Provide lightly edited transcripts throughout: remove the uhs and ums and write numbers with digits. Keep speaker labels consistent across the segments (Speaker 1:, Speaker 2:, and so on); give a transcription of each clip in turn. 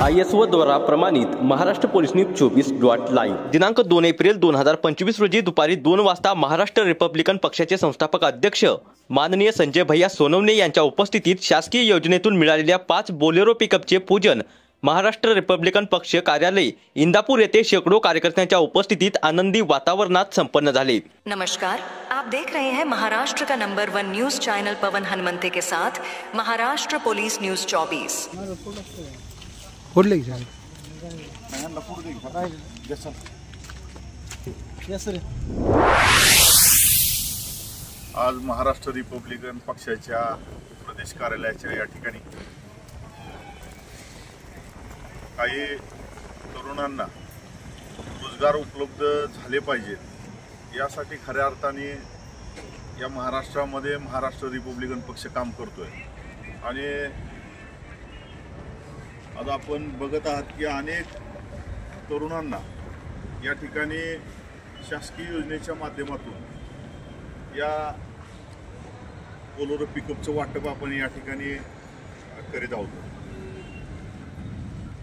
Speaker 1: ISO द्वारा प्रमाणित Maharashtra police news 24.live दिनांक 2 एप्रिल 2025 रोजी दुपारी 2 वाजता महाराष्ट्र रिपब्लिकन पक्षाचे संस्थापक अध्यक्ष माननीय संजय भैया सोनवणे यांच्या उपस्थितीत शासकीय योजनेतून मिळालेल्या 5 बोलेरो पिकअपचे पूजन महाराष्ट्र रिपब्लिकन पक्ष कार्यालय इंदापूर येथे शेकडो कार्यकर्त्यांच्या उपस्थितीत आनंदी वातावरणात संपन्न झाले।
Speaker 2: नमस्कार, आप देख रहे हैं महाराष्ट्र का नंबर 1 न्यूज चैनल पवन हनुमंते के साथ महाराष्ट्र पुलिस न्यूज 24।
Speaker 3: आज महाराष्ट्र रिपब्लिकन पक्षाच्या प्रदेश कार्यालयाच्या या ठिकाणी काही तरुणांना रोजगार उपलब्ध झाले पाहिजेत यासाठी खऱ्या अर्थाने या महाराष्ट्रामध्ये महाराष्ट्र रिपब्लिकन पक्ष काम करतोय। आणि आज आपण बघत आहात की अनेक तरुणांना या ठिकाणी शासकीय योजनेच्या माध्यमातून या बोलेरो पिकअपचं वाटप आपण या ठिकाणी करीत आहोत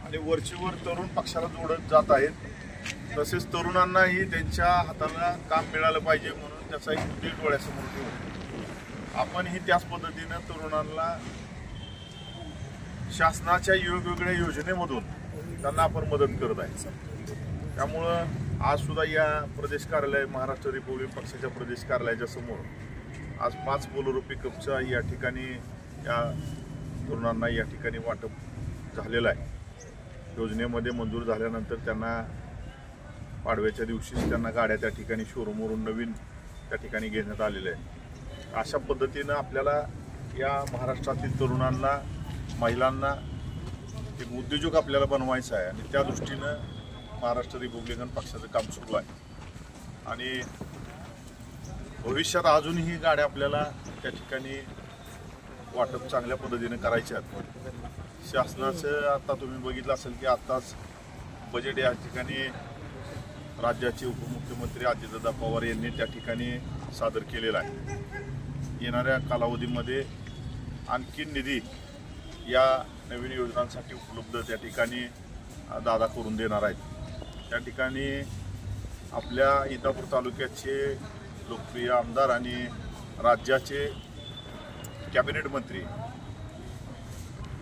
Speaker 3: आणि वरचेवर तरुण पक्षाला जोडत जात आहेत। तसेच तरुणांनाही त्यांच्या हाताला काम मिळालं पाहिजे म्हणून त्याचा एक उद्देश डोळ्यासमोर ठेवून आपणही त्याच पद्धतीनं तरुणांना शासनाच्या वेगवेगळ्या योजनेमधून त्यांना आपण मदत करत आहे। त्यामुळं आज सुद्धा या प्रदेश कार्यालय महाराष्ट्र रिपब्लिकन पक्षाच्या प्रदेश कार्यालयाच्या समोर आज 5 बोलेरो पिकअपच्या या ठिकाणी या तरुणांना या ठिकाणी वाटप झालेलं आहे। योजनेमध्ये मंजूर झाल्यानंतर त्यांना पाडव्याच्या दिवशीच त्यांना गाड्या त्या ठिकाणी शोरूमवरून नवीन त्या ठिकाणी घेण्यात आलेले आहे। अशा पद्धतीनं आपल्याला या महाराष्ट्रातील तरुणांना महिलांना एक उद्योजक आपल्याला बनवायचं आहे आणि त्या दृष्टीनं महाराष्ट्र रिपब्लिकन पक्षाचं काम सुरू आहे आणि भविष्यात अजूनही गाड्या आपल्याला त्या ठिकाणी वाटप चांगल्या पद्धतीने करायचे आहेत। शासनाचं आता तुम्ही बघितलं असेल की आत्ताच बजेट या ठिकाणी राज्याचे उपमुख्यमंत्री अजितदादा पवार यांनी त्या ठिकाणी सादर केलेला आहे। येणाऱ्या कालावधीमध्ये आणखी निधी या नवीन योजनांसाठी उपलब्ध त्या ठिकाणी दादा करून देणार आहेत। त्या ठिकाणी आपल्या इंदापूर तालुक्याचे लोकप्रिय आमदार आणि राज्याचे कॅबिनेट मंत्री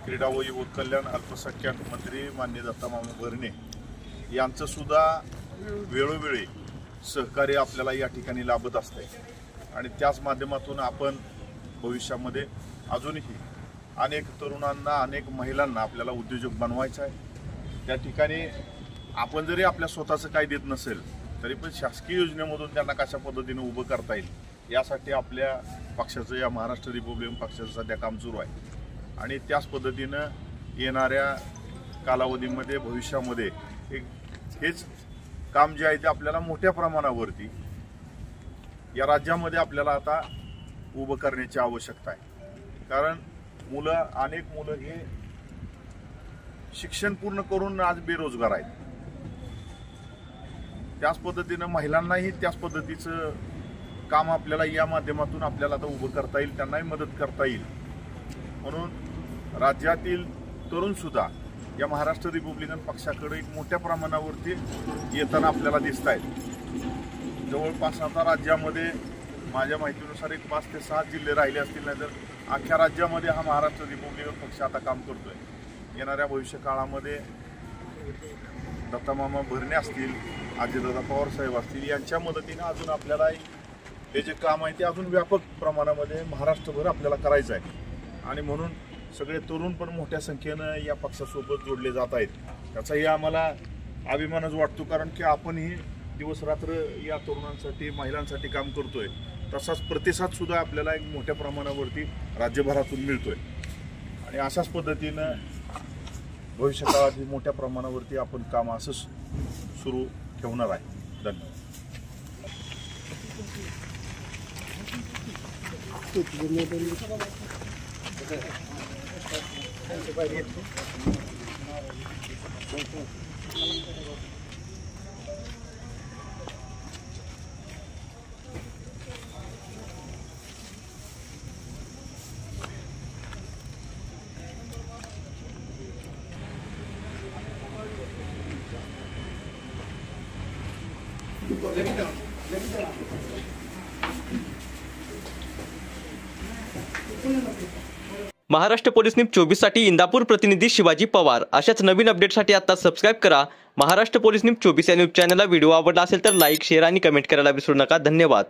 Speaker 3: क्रीडा व युवक कल्याण अल्पसंख्याक मंत्री माननीय दत्तामामा भरणे यांचं सुद्धा वेळोवेळी सहकार्य आपल्याला या ठिकाणी लाभत असते आणि त्याच माध्यमातून आपण भविष्यामध्ये अजूनही अनेक तरुणांना अनेक महिलांना आपल्याला उद्योजक बनवायचं आहे। त्या ठिकाणी आपण जरी आपल्या स्वतःचं काही देत नसेल तरी पण शासकीय योजनेमधून त्यांना कशा पद्धतीने उभं करता येईल यासाठी आपल्या पक्षाचं या महाराष्ट्र रिपब्लिकन पक्षाचं सध्या काम सुरू आहे आणि त्याच पद्धतीनं येणाऱ्या कालावधीमध्ये भविष्यामध्ये हेच काम जे आहे ते आपल्याला मोठ्या प्रमाणावरती या राज्यामध्ये आपल्याला आता उभं करण्याची आवश्यकता आहे। कारण अनेक मुलं हे शिक्षण पूर्ण करून आज बेरोजगार आहेत। त्याच पद्धतीनं महिलांनाही त्याच पद्धतीचं काम आपल्याला या माध्यमातून आपल्याला आता उभं करता येईल, त्यांनाही मदत करता येईल म्हणून राज्यातील तरुण सुद्धा या महाराष्ट्र रिपब्लिकन पक्षाकडे एक मोठ्या प्रमाणावरती येताना आपल्याला दिसत आहेत। जवळपास आता राज्यामध्ये माझ्या माहितीनुसार एक 5 ते 7 जिल्हे राहिले असतील, नाहीतर अख्ख्या राज्यामध्ये हा महाराष्ट्र रिपब्लिकन पक्ष आता काम करतोय। येणाऱ्या भविष्य काळामध्ये दत्तामामा भरणे असतील, अजितदादा पवार साहेब असतील यांच्या मदतीने अजून आपल्याला हे जे काम आहे ते अजून व्यापक प्रमाणामध्ये महाराष्ट्रभर आपल्याला करायचं आहे आणि म्हणून सगळे तरुण पण मोठ्या संख्येनं या पक्षासोबत जोडले जात आहेत। त्याचाही आम्हाला अभिमानच वाटतो कारण की आपणही दिवसरात्र या तरुणांसाठी महिलांसाठी काम करतोय, तसाच प्रतिसाद सुद्धा आपल्याला एक मोठ्या प्रमाणावरती राज्यभरातून मिळतोय आणि अशाच पद्धतीनं भविष्यकाळात मोठ्या प्रमाणावरती आपण काम असं सुरू ठेवणार आहे। धन्यवाद।
Speaker 1: महाराष्ट्र पोलीस न्यूज 24 साठी इंदापूर प्रतिनिधी शिवाजी पवार. अशाच नवीन अपडेटसाठी आता सबस्क्राईब करा महाराष्ट्र पोलीस न्यूज 24 या न्यूज चॅनलला. व्हिडिओ आवडला असेल तर लाईक, शेअर आणि कमेंट करायला विसरू नका. धन्यवाद.